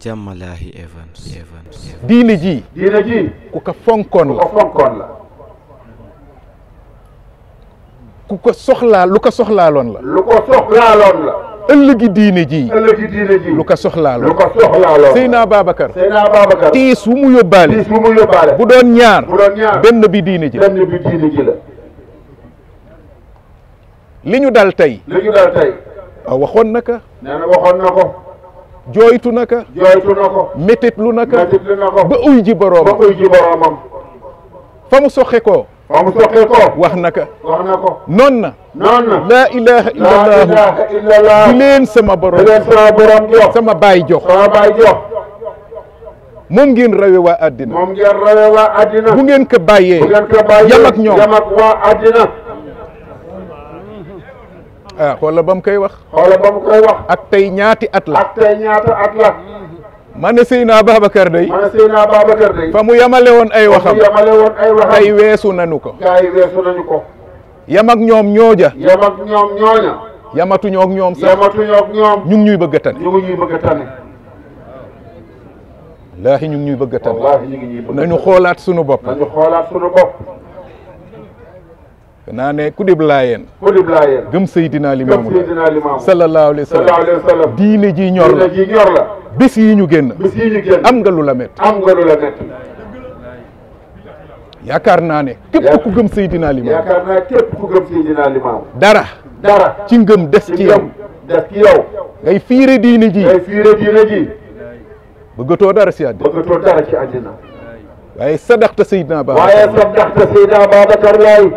Jammalahi Evans. diine ji ku ko fonkoon la ku ko soxlaa lu ko soxlaaloon la ëllëgi diine ji lu ko soxlaaloon Seydina Babacar tiis wu mu yóbbaale bu doon ñaar benn bi diine ji la li ñu dal tey waxoon na ko jooytu na ko métitlu na ko ba uy ji boroomam fa mu soxe ko wax na ko noon na laa ilaha illallah di leen sama borom sama baay jox moom ngeen rawe waa àddina bu ngeen ko bàyyee yam ak ñoom xoola ba mu koy wax ak tey ñaati at la ma ne Seydina Babacar day fa mu yamale woon ay waxam tey weesu nañu ko yam ak ñoom ñooja yamatuñoo ak ñoom sax ñu ngi ñuy bëgg a tane wallaahi ñu ngi ñuy bëgg a tane nañu xoolaat sunu bopp naa ne ku dib laayeen gëm Seydina Limaamu sallallahu alayhi wa sallam diine ji ñor la bés yi ñu génn am nga lu la met yaakaar naa ne képp ku gëm Seydina Limaamu dara ci ngëm des ci yow ngay fiire diine ji bëggatoo dara ci àddina waaye sadaxta Seydina Babacar laay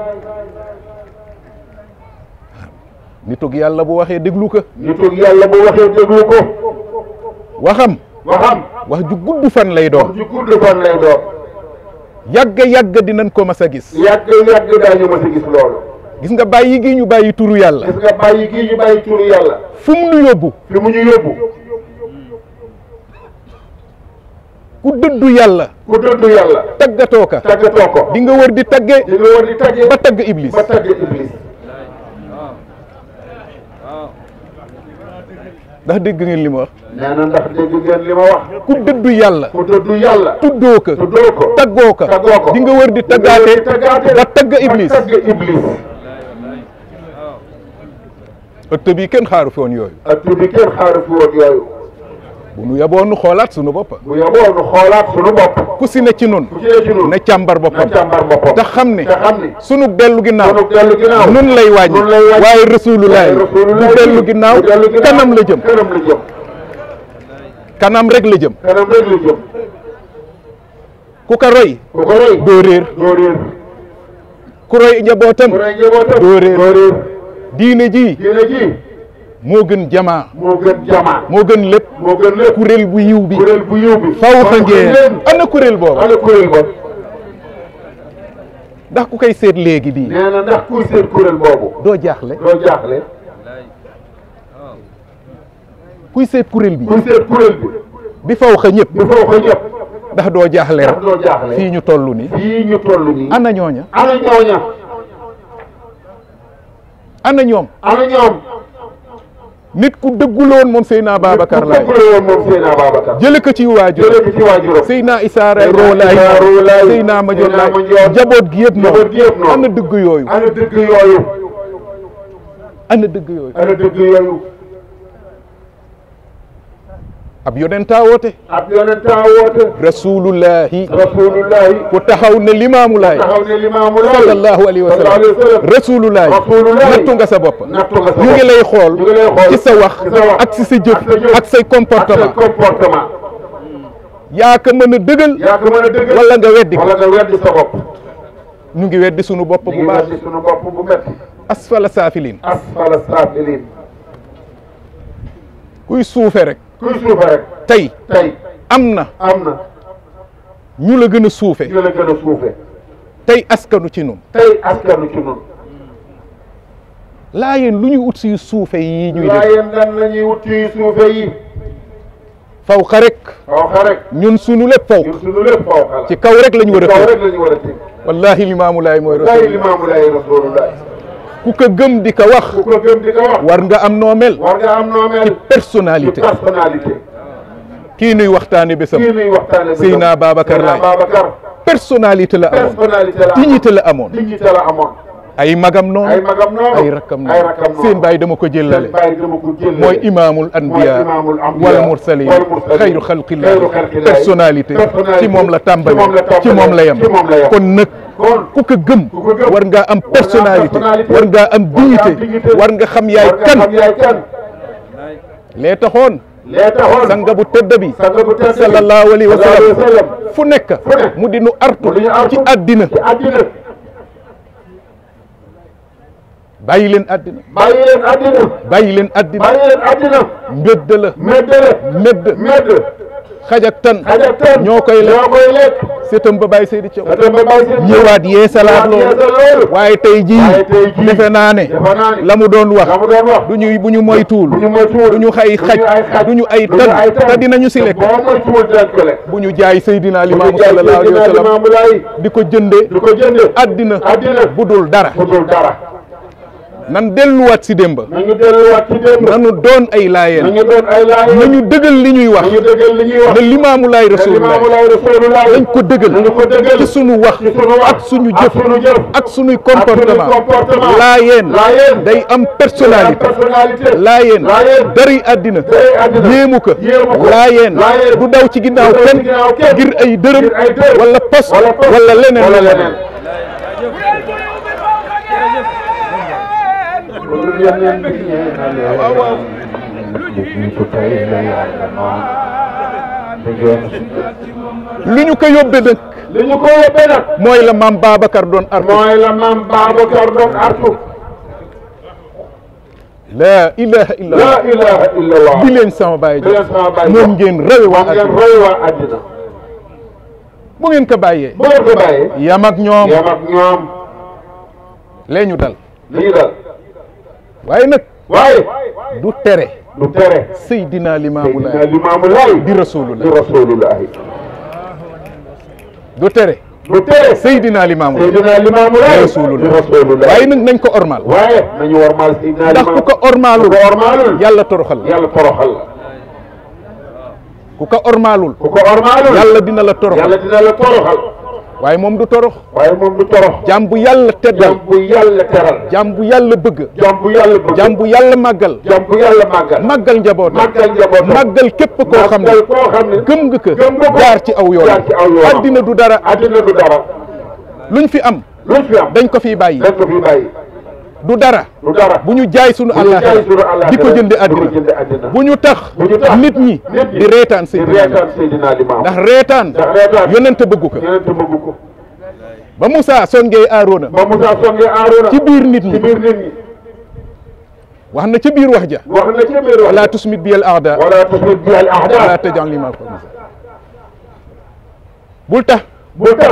nitug yàlla bu waxee déglu ko waxam wax ju gudd fan lay doon yàgg dinañ ko mas a gis loolu gis nga bàyyi gi ñu bàyyi turu yàlla fu mu ñu yóbbu ku dëddu yàlla taggatoo ka di nga wër di tagge ba tagg iblis ndax dégg ngeen li ma wax ku dëddu yàlla tuddoo ko taggoo ko di nga wër di taggaate ba tagg iblis ëtt bi kenn xaaru fi woon yooyu bu nu yaboo nu xoolaat sunu bopp ku si ne ci nun na càmbar boppam te xam ne sunu dellu ginnaaw nun lay wàññi waaye rasulullahi du dellu ginnaaw kanam la jëm kanam rek la jëm ku ko roy doo réer ku roy njabootam doo réer diine ji moo gën jamaa moo gën lépp kuréel bu yiw bi faw xa ngeen ana kuréel boobu ndax ku koy seet léegi bii ndax kuy seet kuréel boobu doo jaaxle kuy seet kuréel bi bi faw xa ñëpp ndax doo jaaxle rek fii ñu toll ni ana ñooña ana ñoom nit ku dëgguloon moom Seydina Babacar laay jële ko ci waajur Seydina Issa Ray Roolaay Seydina Majoor laay jaboot gi yëpp noonu ana dëgg yooyu ab yonentaa woote rasulullahi ku taxaw ne limaamu laay sallallahu alayhi wa sallam rasulullahi nattu nga sa bopp ñu ngi lay xool ci sa wax ak ci sa jëf ak say comportement yaa ko mën a dëggal wala nga weddi ko ñu ngi weddi sunu bopp bu baax asfala saafiliin kuy suufe rek tey am na ñu la gën a suufe tey askanu ci nun laayeen lu ñuy ut si suufe yi ñuy def faw xa rek ñun sunu lépp faw ci kaw rek la ñu war a teg wallahi limaamu laay mooy rasulullah ku ko gëm di ko wax war nga am noo mel ci personnalité kii nuy waxtaane bésam Seydina Babacar Laye personnalité la amoon dignité la amoon ay magam noonu ay rakkam noonu seen baay dama ko jëllale mooy imaamul anbiya wal mursalin xayru xalqillahi personnalité ci moom la tàmbali ci moom la yem kon nag ku ko gëm war ngaa am personnalité war ngaa am dignité war nga xam yaay kan lee taxoon sanga bu tëdd bi sallallahu alayhi wa sallam fu nekk mu di nu artu ci àddina bàyyi leen àddina bàyyi leen àddina mbedd la mbedd xaj ak tan ñoo koy lekk seetam ba bàyyi Seydi Thiaw ñëwaat yee salaat loolu waaye tey jii defe naa ne la mu doon wax du ñu bu ñu moytuwul du ñu xay xaj du ñu ay tan te dinañu si lekk bu ñu jaay Seydina Limaamu sallallahu alayhi wa sallam di ko jënde àddina bu dul dara nan delluwaat si démba nanu doon ay laayeen nañu dëggal li ñuy wax ne Limaamu Laay Rasulullah dañ ko dëggal ci sunu wax ak suñu jëf ak suñuy comportement laayeen day am personnalité laayeen dari àddina yéemu ko laayeen du daw ci ginnaaw kenn ngir ay dërëm wala pos wala leneen li ñu ko yóbbee nag mooy la maam Babacar doon artu laa ilaha illallah bi leen sama baay ji moom ngeen rawe waa àddina bu ngeen ko bàyyee yam ak ñoom lee ñu dal waaye nag du tere Seydina Limaamu Laay di Rasulullah du tere Seydina Limaamu Laay Rasulullah waaye nag nañ ko ormal ndax ku ko ormalul yàlla toroxal ku ko ormalul yàlla dina la toroxal waaye moom du torox jaam bu yàlla teddal jaam bu yàlla bëgg jaam bu yàlla màggal màggal njabootam màggal képp koo xam ne gëm nga ko jaar ci aw yoon addina du dara luñ fi am dañ ko fiy bàyyi du dara bu ñu jaay sunu àllaaxira di ko jënde àddina bu ñu tax nit ñi di reetaan Seydina Limaamu ndax reetaan yonent bëggu ko ba Moussa songee Aaroona ci biir nit ñi wax na ci biir wax ja wala tusmit bi al aada wala tajal lima ko bul tax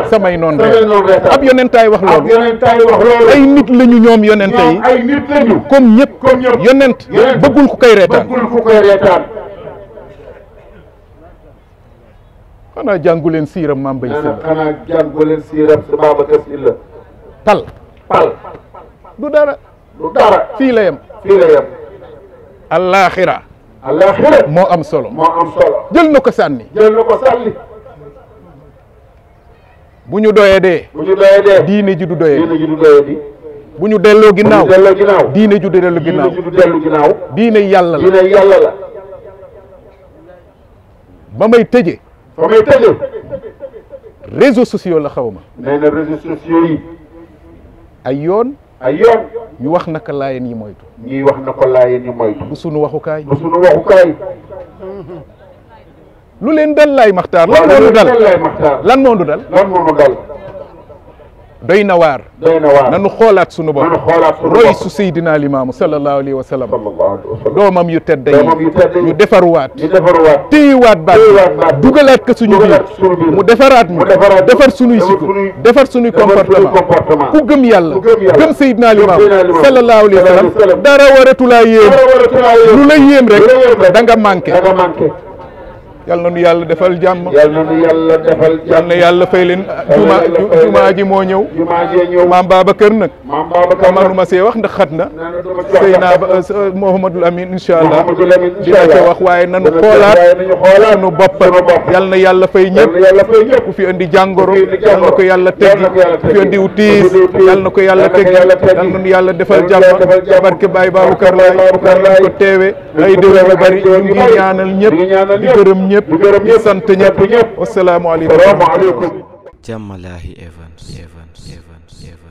samay noon rek ab yonentaay wax loolu ay nit lañu ñoom yonente yi comme ñëpp yonent bëggul ku koy reetaan xanaa jàngu leen siiram Mame Mbaye Sylla xanaa jàngu leen siiram Babacar Sylla pal du dara fii la yem allaaxira moo am solo jël na ko sànni bu ñu doyee dee diine ji du doyee bu ñu delloo ginnaaw diine ju dellu ginnaaw diine yàlla la ba may tëje réseaux sociaux la xaw ma nee na réseaux sociaux yi ay yoon ñu wax naka laayeen yi moytu ñuy wax na ko laayeen yi moytu bu sunu waxukaay lu leen dal Laay Maxtaar lan moo nu dal doy na waar nanu xoolaat sunu bopp roy su Seydina Limaamu sallallahu alayhi wa sallam doomam yu tedd yi ñu defaruwaat téyewaat baat dugalaat ko suñu biir mu defaraat ñu defar suñuy sikko defar suñuy comportement ku gëm yàlla gëm Seydina Limaamu sallallahu alayhi wa sallam dara waratulaa yéem lu la yéem rek da nga manqué yal na nu yàlla defal jàmm yal na nu yàlla defal yal jàmm na yàlla fay leen jumaa ji moo ñëw jumaa jee ñëw maam Babacar nag maam Babacar manuma see wax ndax xat na nee na duma sëy naa ba Mouhamadul Amin incha allah Mouhamadul Amin dina ca wax waaye nanu xoolaat sunu bopp yal na yàlla fay ñëpp yàlla fay ñëpp ku fi andi jàngoro yal na ko yàlla teggi ku fi andi tiis yal na ko yàlla teggi yal na nu yàlla defal jàmm barke Baye Babacar Laay yal ko teewe ay déwén yu bari ñu ngi ñaanal ñëpp di gërëm ñëpp di sant ñëpp wassalaamu aleykum salaamaaleykum Jamalaahi Evans